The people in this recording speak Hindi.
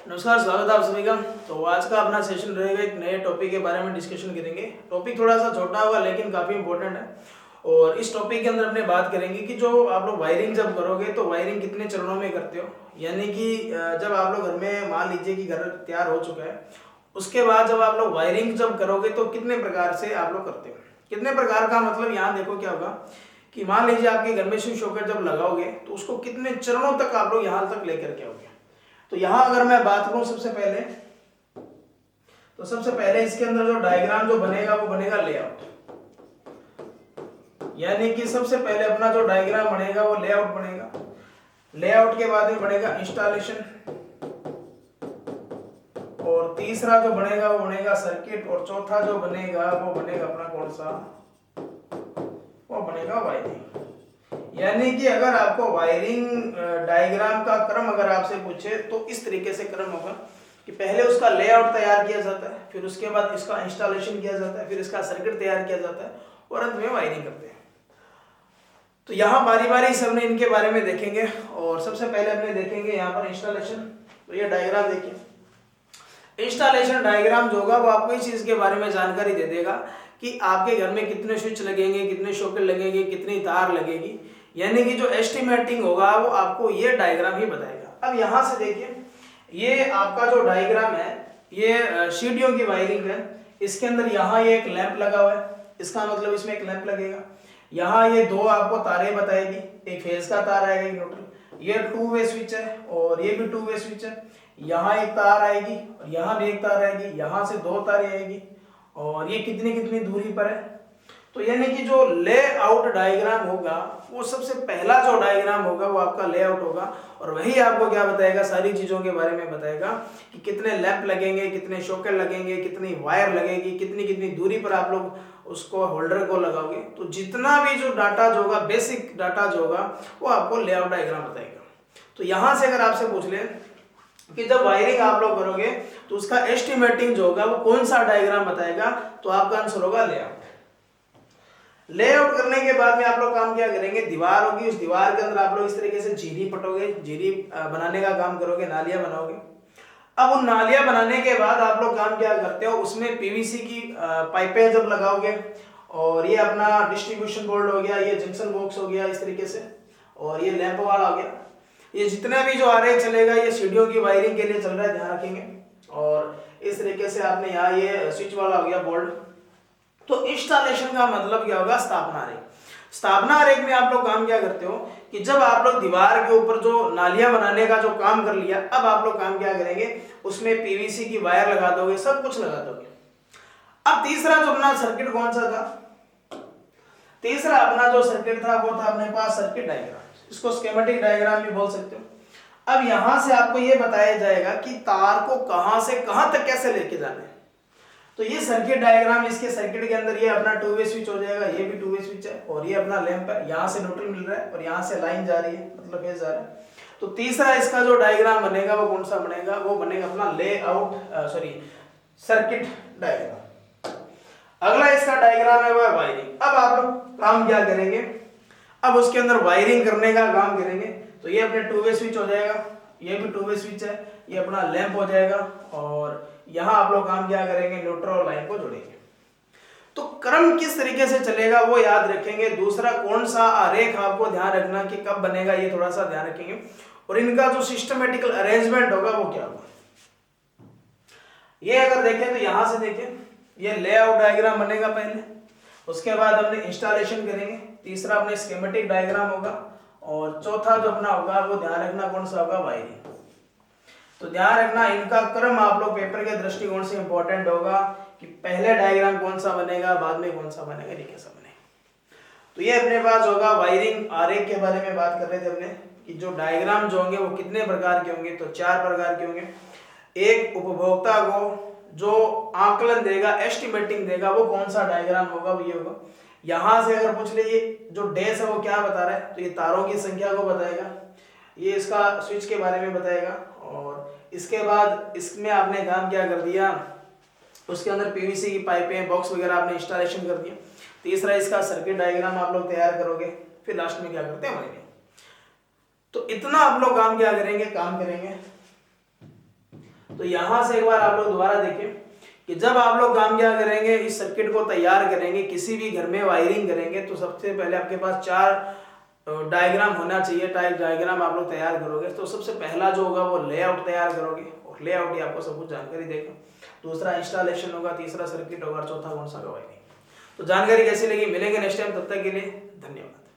नमस्कार, स्वागत है आप सभी का। तो आज का अपना सेशन रहेगा, एक नए टॉपिक के बारे में डिस्कशन करेंगे। टॉपिक थोड़ा सा छोटा होगा लेकिन काफ़ी इंपॉर्टेंट है। और इस टॉपिक के अंदर अपने बात करेंगे कि जो आप लोग वायरिंग जब करोगे तो वायरिंग कितने चरणों में करते हो। यानी कि जब आप लोग घर में मान लीजिए कि घर तैयार हो चुका है, उसके बाद जब आप लोग वायरिंग जब करोगे तो कितने प्रकार से आप लोग करते हो। कितने प्रकार का मतलब यहाँ देखो क्या होगा कि मान लीजिए आपके घर में स्विच सॉकेट जब लगाओगे तो उसको कितने चरणों तक आप लोग यहाँ तक लेकर के आओगे। तो यहां अगर मैं बात करूं सबसे पहले इसके अंदर जो डायग्राम जो बनेगा वो बनेगा लेआउट। यानी कि सबसे पहले अपना जो डायग्राम बनेगा वो लेआउट बनेगा। लेआउट के बाद में बनेगा इंस्टॉलेशन, और तीसरा जो बनेगा वो बनेगा सर्किट, और चौथा जो बनेगा वो बनेगा अपना कौन सा, वो बनेगा वायरिंग। यानी कि अगर आपको वायरिंग डायग्राम का क्रम अगर आपसे पूछे तो इस तरीके से क्रम होगा कि पहले उसका लेआउट तैयार किया जाता है, फिर उसके बाद इसका इंस्टॉलेशन किया जाता है, फिर इसका सर्किट तैयार किया जाता है और अंत में वायरिंग करते हैं। तो यहाँ बारी बारी से हमने इनके बारे में देखेंगे। और सबसे पहले हमने देखेंगे यहाँ पर इंस्टॉलेशन। तो ये डायग्राम देखिए। इंस्टॉलेशन डायग्राम जो होगा वो आपको इस चीज के बारे में जानकारी दे देगा कि आपके घर में कितने स्विच लगेंगे, कितने सॉकेट लगेंगे, कितनी तार लगेगी। यानी कि जो एस्टिमेटिंग होगा वो आपको ये डायग्राम ही बताएगा। अब यहां से देखिए, ये आपका जो डायग्राम है ये सीढ़ियों की वायरिंग है। इसके अंदर यहाँ ये एक लैंप लगा हुआ है, इसका मतलब इसमें एक लैंप लगेगा। यहाँ ये दो आपको तारें बताएगी, एक फेज का तार आएगा, एक न्यूट्रल। ये 2 वे स्विच है और ये भी 2 वे स्विच है। यहाँ एक तार आएगी और यहाँ भी एक तार आएगी, यहाँ से 2 तारें आएगी, और ये कितनी कितनी दूरी पर है। तो यानी कि जो लेआउट डायग्राम होगा वो सबसे पहला जो डायग्राम होगा वो आपका लेआउट होगा, और वही आपको क्या बताएगा, सारी चीजों के बारे में बताएगा कि कितने लैंप लगेंगे, कितने सॉकेट लगेंगे, कितनी वायर लगेगी, कितनी कितनी दूरी पर आप लोग उसको होल्डर को लगाओगे। तो जितना भी जो डाटा जो होगा, बेसिक डाटा जो होगा वो आपको लेआउट डायग्राम बताएगा। तो यहां से अगर आपसे पूछ ले कि जब वायरिंग आप लोग करोगे तो उसका एस्टिमेटिंग जो होगा वो कौन सा डायग्राम बताएगा, तो आपका आंसर होगा लेआउट। लेआउट करने के बाद में आप लोग काम क्या करेंगे, दीवार होगी, उस दीवार के अंदर आप लोग इस तरीके से जीरी पटोगे, जीरी बनाने का काम करोगे, नालियां बनाओगे। अब उन नालियां बनाने के बाद आप लोग काम क्या करते हो, उसमें पीवीसी की पाइपें जब लगाओगे, और ये अपना डिस्ट्रीब्यूशन बोर्ड हो गया, ये जंक्शन बॉक्स हो गया इस तरीके से, और ये लैंप वाला हो गया। ये जितना भी जो आरेख चलेगा ये सीढ़ियों की वायरिंग के लिए चल रहा है, ध्यान रखेंगे। और इस तरीके से आपने यहाँ ये स्विच वाला हो गया बोर्ड। तो इंस्टॉलेशन का मतलब क्या होगा, स्थापना आरेख। स्थापना आरेख में आप लोग काम क्या करते हो कि जब आप लोग दीवार के ऊपर जो नालियां बनाने का जो काम कर लिया, अब आप लोग काम क्या करेंगे, उसमें पीवीसी की वायर लगा दोगे, सब कुछ लगा दोगे। अब तीसरा जो अपना सर्किट कौन सा था, तीसरा अपना जो सर्किट था वो था अपने पास सर्किट डायग्राम, इसको स्कीमेटिक डायग्राम भी बोल सकते हो। अब यहां से आपको यह बताया जाएगा कि तार को कहां से कहां तक कैसे लेके जाना है। तो ये सर्किट डायग्राम, इसके सर्किट के अंदर ये अपना 2 वे स्विच हो जाएगा, ये भी 2 वे स्विच है, और ये अपना लैंप है, यहाँ से न्यूट्रल मिल रहा है और यहाँ से लाइन जा रही है, मतलब फेज जा रहा है। तो तीसरा इसका जो डायग्राम बनेगा वो कौन सा बनेगा, वो बनेगा अपना सर्किट डायग्राम। अगला इसका डायग्राम है वो है वायरिंग। अब आप लोग काम क्या करेंगे, अब उसके अंदर वायरिंग करने का काम करेंगे। तो ये अपने 2 वे स्विच हो जाएगा, ये भी 2 वे स्विच है, ये अपना लैंप हो जाएगा, और यहां आप लोग काम क्या करेंगे, न्यूट्रल और लाइन को जोड़ेंगे। तो क्रम किस तरीके से चलेगा वो याद रखेंगे। दूसरा कौन सा आरेख आपको ध्यान रखना कि कब बनेगा, ये थोड़ा सा ध्यान रखेंगे। और इनका जो सिस्टमेटिकल अरेंजमेंट होगा वो क्या होगा, ये अगर देखें तो यहां से देखें, ये लेआउट डायग्राम बनेगा पहले, उसके बाद अपने इंस्टॉलेशन करेंगे, तीसरा अपने स्कीमेटिक डायग्राम होगा, और चौथा जो अपना होगा वो ध्यान रखना कौन सा होगा, वायरिंग। तो ध्यान रखना इनका क्रम आप लोग पेपर के दृष्टिकोण से इंपॉर्टेंट होगा कि पहले डायग्राम कौन सा बनेगा, बाद में कौन सा बनेगा, ये कैसा बनेगा। तो ये अपने पास होगा वायरिंग आरेख के बारे में बात कर रहे थे अपने कि जो डायग्राम जो होंगे वो कितने प्रकार के होंगे, तो 4 प्रकार के होंगे। एक उपभोक्ता को जो आकलन देगा, एस्टिमेटिंग देगा, वो कौन सा डायग्राम होगा, वो ये होगा। यहां से अगर पूछ ले ये जो डैश है वो क्या बता रहा है, तो ये तारों की संख्या को बताएगा, ये इसका स्विच के बारे में बताएगा, और इसके बाद इसमें आपने काम क्या कर दिया, उसके अंदर पीवीसी की पाइपें, बॉक्स वगैरह आपने इंस्टॉलेशन कर दिया। तीसरा इसका सर्किट डायग्राम आप लोग तैयार करोगे, फिर लास्ट में क्या करते हैं, वायरिंग। तो इतना आप लोग काम क्या करेंगे, काम करेंगे। तो यहाँ से एक बार आप लोग दोबारा देखें कि जब आप लोग काम क्या करेंगे, इस सर्किट को तैयार करेंगे, किसी भी घर में वायरिंग करेंगे तो सबसे पहले आपके पास 4 डायग्राम होना चाहिए। टाइप डायग्राम आप लोग तैयार करोगे तो सबसे पहला जो होगा वो लेआउट तैयार करोगे, और लेआउट ही आपको सब कुछ जानकारी देगा। दूसरा इंस्टॉलेशन होगा, तीसरा सर्किट होगा, चौथा कौन सा वायरिंग। तो जानकारी कैसी लगी, मिलेंगे नेक्स्ट टाइम, तब तक के लिए धन्यवाद।